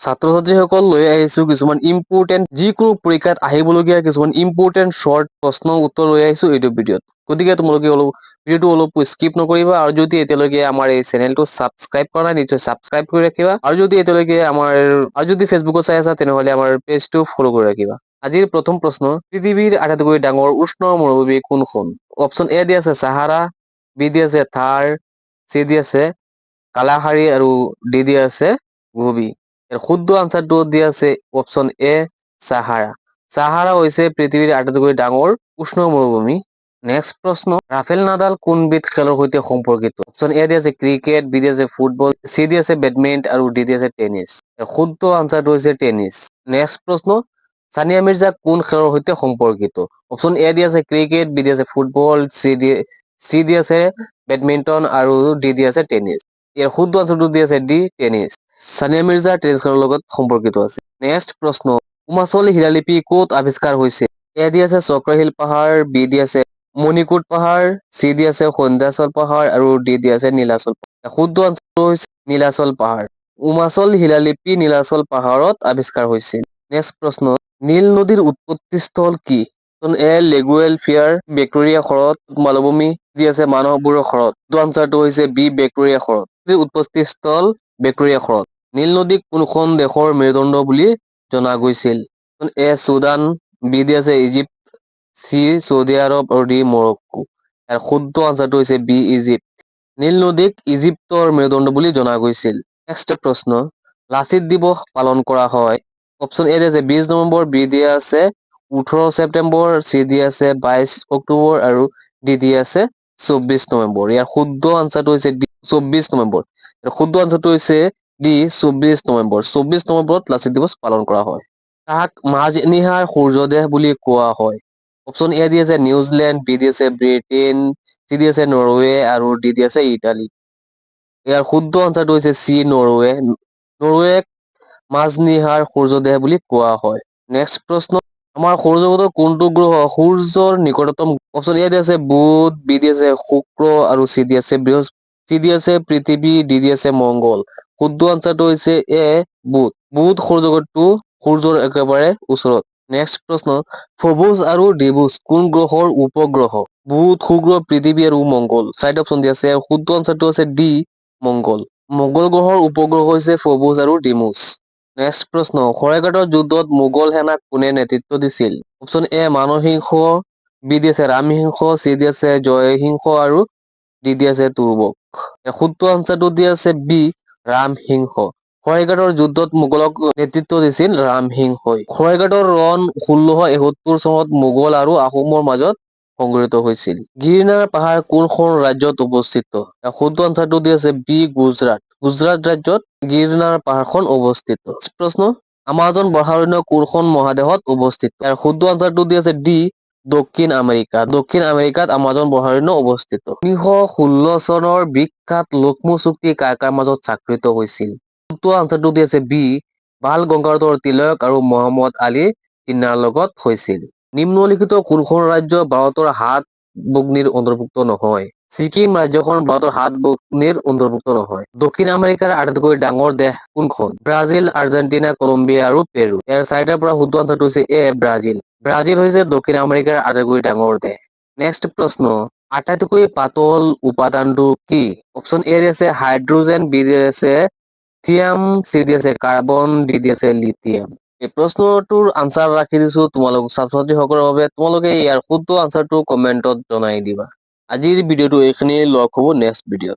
ছাত্ৰ-ছাত্ৰীসকল লৈ আহিছো কিছুমান ইম্পৰ্টেণ্ট যিকোনো পৰীক্ষাত আহিবলগীয়া কিছুমান ইম্পৰ্টেণ্ট শৰ্ট প্ৰশ্ন উত্তৰ লৈ আহিছো এইটো ভিডিঅ'ত। গতিকে তোমালোকে ভিডিঅ'টো অলপ স্কিপ নকৰিবা আৰু যদি এতিয়ালৈকে আমাৰ এই চেনেলটো ছাবস্ক্ৰাইব কৰা নাই নিশ্চয় ছাবস্ক্ৰাইব কৰি ৰাখিবা আৰু যদি এতিয়ালৈকে যদি ফেচবুকত চাই আছা তেনেহ'লে আমাৰ পেজটো ফলো কৰি ৰাখিবা। আজিৰ প্ৰথম প্ৰশ্ন, পৃথিৱীৰ আটাইতকৈ ডাঙৰ উষ্ণ মৰুভূমি কোনখন? অপশ্যন এ দি আছে চাহাৰা, বি দি আছে থাৰ, চি দি আছে কালাহাৰী আৰু ডি দি আছে গোবি। ইয়াৰ শুদ্ধ আনচাৰটো দি আছে অপশ্যন এ চাহাৰা। চাহাৰা হৈছে পৃথিৱীৰ আটাইতকৈ ডাঙৰ উষ্ণ মৰুভূমি। নেক্সট প্ৰশ্ন, ৰাফেল নাডাল কোনবিধ খেলৰ সৈতে সম্পৰ্কিত? অপশ্যন এ দি আছে ক্ৰিকেট, বি দি আছে ফুটবল, চি দি আছে বেডমিণ্টন আৰু ডি দি আছে টেনিছ। শুদ্ধ আনচাৰটো হৈছে টেনিছ। নেক্সট প্ৰশ্ন, সানিয়া মিৰ্জা কোন খেলৰ সৈতে সম্পৰ্কিত? অপশ্যন এ দি আছে ক্ৰিকেট, বি দি আছে ফুটবল, চি দি আছে বেডমিণ্টন আৰু ডি দি আছে টেনিছ। ইয়াৰ শুদ্ধ আনচাৰটো দি আছে D tennis. Sania Mirza tennis খেলৰ লগত সম্পৰ্কিত আছে। নেক্সট প্ৰশ্ন, উমাচল শিলালিপি ক'ত আৱিষ্কাৰ হৈছে? এ দি আছে চক্ৰশীল পাহাৰ, বি দি আছে মণিকোট পাহাৰ, চি দি আছে সন্ধ্যাচল পাহাৰ আৰু ডি দি আছে নীলাচল পাহাৰ। শুদ্ধ আনচাৰটো হৈছে নীলাচল পাহাৰ। উমাচল শিলালিপি নীলাচল পাহাৰত আৱিষ্কাৰ হৈছিল। নেক্সট প্ৰশ্ন, নীল নদীৰ উৎপত্তিস্থল কি? এ লেগুৱেল ফিয়াৰ, ভিক্টোৰিয়া হ্ৰদ, মালভূমি, দি আছে মানসবোৰৰ হ্ৰদ। শুদ্ধ আনচাৰটো হৈছে বি ভিক্টোৰিয়া হ্ৰদ। উৎপত্তিস্থল ভিক্টোৰিয়া হ্ৰদ। নীল নদীক কোনখন দেশৰ মেৰুদণ্ড বুলি জনা গৈছিল? এ চুদান, বি দি আছে ইজিপ্ত, চি চৌদি আৰৱ আৰু ডি মৰক্কো। ইয়াৰ শুদ্ধ আনচাৰটো হৈছে বি ইজিপ্ত। নীল নদীক ইজিপ্তৰ মেৰুদণ্ড বুলি জনা গৈছিল। নেক্সট প্ৰশ্ন, লাচিত দিৱস পালন কৰা হয়। অপশ্যন এ দি আছে 20 নৱেম্বৰ, বি দি আছে 18 ছেপ্টেম্বৰ, চি দি আছে 22 অক্টোবৰ আৰু ডি দি আছে 24 নৱেম্বৰ। ইয়াৰ শুদ্ধ আনচাৰটো হৈছে ডি 24 নৱেম্বৰ। শুদ্ধ আনচাৰটো হৈছে ডি 24 নৱেম্বৰ। 24 নৱেম্বৰত লাচিত দিৱস পালন কৰা হয়। তাক মাজনিশাৰ সূৰ্যদেশ বুলি কোৱা হয়। অপশ্যন এ দি আছে নিউজিলেণ্ড, বি দি আছে ব্ৰিটেইন, চি দি আছে নৰৱে আৰু ডি দি আছে ইটালী। ইয়াৰ শুদ্ধ আনচাৰটো হৈছে চি নৰৱে। নৰৱেক মাজনিশাৰ সূৰ্যদেশ বুলি কোৱা হয়। নেক্সট প্ৰশ্ন, আমাৰ সৌৰজগতৰ কোনটো গ্ৰহ সূৰ্যৰ নিকটতম? অপশ্যন এ দি আছে বুধ, বি দি আছে শুক্ৰ আৰু চি দি আছে বৃহস্পতি, চি দি আছে পৃথিৱী, ডি দি আছে মংগল। শুদ্ধ আনচাৰটো হৈছে এ বুধ। বুধ সৌৰজগতটো সূৰ্যৰ একেবাৰে ওচৰত। নেক্সট প্ৰশ্ন, ফবুজ আৰু ডিবুজ কোন গ্ৰহৰ উপগ্ৰহ? বুধ, শুক্ৰ, পৃথিৱী আৰু মংগল। চাৰিটা অপশ্যন দি আছে। শুদ্ধ আনচাৰটো হৈছে ডি মংগল। মংগল গ্ৰহৰ উপগ্ৰহ হৈছে ফবুজ আৰু ডিমুজ। নেক্সট প্ৰশ্ন, শৰাইঘাটৰ যুদ্ধত মোগল সেনাক কোনে নেতৃত্ব দিছিল? অপশ্যন এ মানসিংহ, বি দি আছে ৰামসিংহ, চি দি আছে জয়সিংহ আৰু ডি দি আছে তুৰ্বক। শুদ্ধ আনচাৰটো দি আছে বি ৰামসিংহ। শৰাইঘাটৰ যুদ্ধত মোগলক নেতৃত্ব দিছিল ৰামসিংহই। শৰাইঘাটৰ ৰণ 1671 চনত মোগল আৰু আহোমৰ মাজত সংঘটিত হৈছিল। গিৰনাৰ পাহাৰ কোনখন ৰাজ্যত অৱস্থিত? শুদ্ধ আনচাৰটো দি আছে বি গুজৰাট। গুজৰাট ৰাজ্যত গিৰনাৰ পাহাৰখন অৱস্থিত। প্ৰশ্ন, আমাজন বৰ্ষাৰণ্য কোনখন মহাদেশত অৱস্থিত? ইয়াৰ শুদ্ধ আনচাৰটো দি আছে ডি দক্ষিণ আমেৰিকা। দক্ষিণ আমেৰিকাত আমাজন বৰ্ষাৰণ্য অৱস্থিত। 1916 চনৰ বিখ্যাত লক্ষ্মৌ চুক্তি কাৰ কাৰ মাজত স্বাক্ষৰিত হৈছিল? শুদ্ধ আনচাৰটো দি আছে বি বাল গংগাধৰ তিলক আৰু মহম্মদ আলী জিন্নাৰ লগত হৈছিল। নিম্নলিখিত কোনখন ৰাজ্য ভাৰতৰ সাত ভগ্নীৰ অন্তৰ্ভুক্ত নহয়? ছিকিম ৰাজ্যখন ভাৰতৰ সাত ভগ্নীৰ অন্তৰ্ভুক্ত নহয়। দক্ষিণ আমেৰিকাৰ আটাইতকৈ ডাঙৰ দেশ কোনখন? ব্ৰাজিল, আৰ্জেণ্টিনা, কলম্বিয়া আৰু পেৰু। ইয়াৰ চাৰিটাৰ পৰা শুদ্ধ আনচাৰটো হৈছে এ ব্ৰাজিল। ব্ৰাজিল হৈছে দক্ষিণ আমেৰিকাৰ আটাইতকৈ ডাঙৰ দেশ। নেক্সট প্ৰশ্ন, আটাইতকৈ পাতল উপাদানটো কি? অপশ্যন এ দি আছে হাইড্ৰজেন, বি দি আছে লিথিয়াম, চি দি আছে কাৰ্বন, ডি দি আছে লিথিয়াম। এই প্ৰশ্নটোৰ আনচাৰ ৰাখি দিছো তোমালোক ছাত্ৰ-ছাত্ৰীসকলৰ বাবে। তোমালোকে ইয়াৰ শুদ্ধ আনচাৰটো কমেণ্টত জনাই দিবা। আজিৰ ভিডিঅ'টো এইখিনিয়ে, লগ হ'ব নেক্সট ভিডিঅ'ত।